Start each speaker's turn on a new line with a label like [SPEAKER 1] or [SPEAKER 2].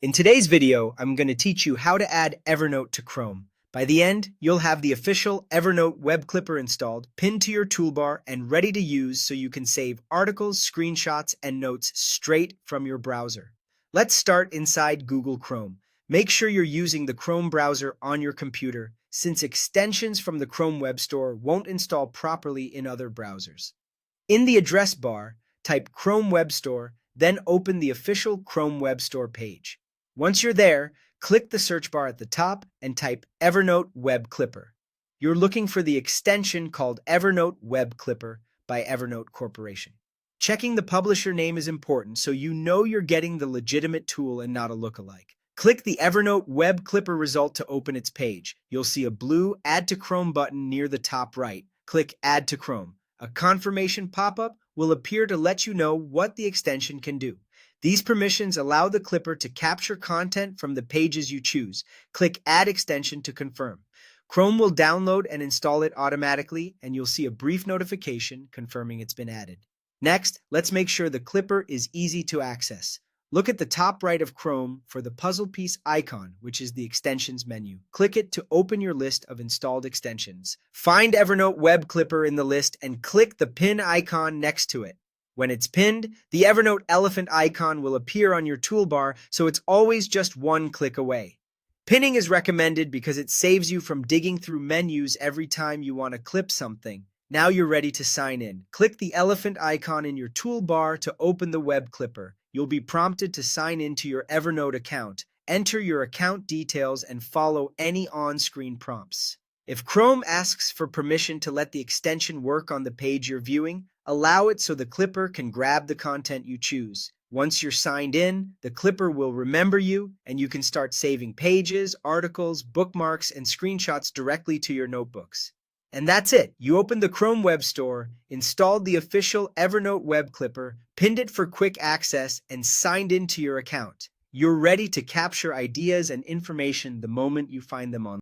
[SPEAKER 1] In today's video, I'm going to teach you how to add Evernote to Chrome. By the end, you'll have the official Evernote web clipper installed, pinned to your toolbar, and ready to use so you can save articles, screenshots, and notes straight from your browser. Let's start inside Google Chrome. Make sure you're using the Chrome browser on your computer, since extensions from the Chrome Web Store won't install properly in other browsers. In the address bar, type Chrome Web Store, then open the official Chrome Web Store page. Once you're there, click the search bar at the top and type Evernote Web Clipper. You're looking for the extension called Evernote Web Clipper by Evernote Corporation. Checking the publisher name is important so you know you're getting the legitimate tool and not a lookalike. Click the Evernote Web Clipper result to open its page. You'll see a blue Add to Chrome button near the top right. Click Add to Chrome. A confirmation pop-up will appear to let you know what the extension can do. These permissions allow the clipper to capture content from the pages you choose. Click Add Extension to confirm. Chrome will download and install it automatically, and you'll see a brief notification confirming it's been added. Next, let's make sure the clipper is easy to access. Look at the top right of Chrome for the puzzle piece icon, which is the extensions menu. Click it to open your list of installed extensions. Find Evernote Web Clipper in the list and click the pin icon next to it. When it's pinned, the Evernote elephant icon will appear on your toolbar, so it's always just one click away. Pinning is recommended because it saves you from digging through menus every time you want to clip something. Now you're ready to sign in. Click the elephant icon in your toolbar to open the web clipper. You'll be prompted to sign into your Evernote account. Enter your account details and follow any on-screen prompts. If Chrome asks for permission to let the extension work on the page you're viewing, allow it so the clipper can grab the content you choose. Once you're signed in, the clipper will remember you, and you can start saving pages, articles, bookmarks, and screenshots directly to your notebooks. And that's it. You opened the Chrome Web Store, installed the official Evernote Web Clipper, pinned it for quick access, and signed into your account. You're ready to capture ideas and information the moment you find them online.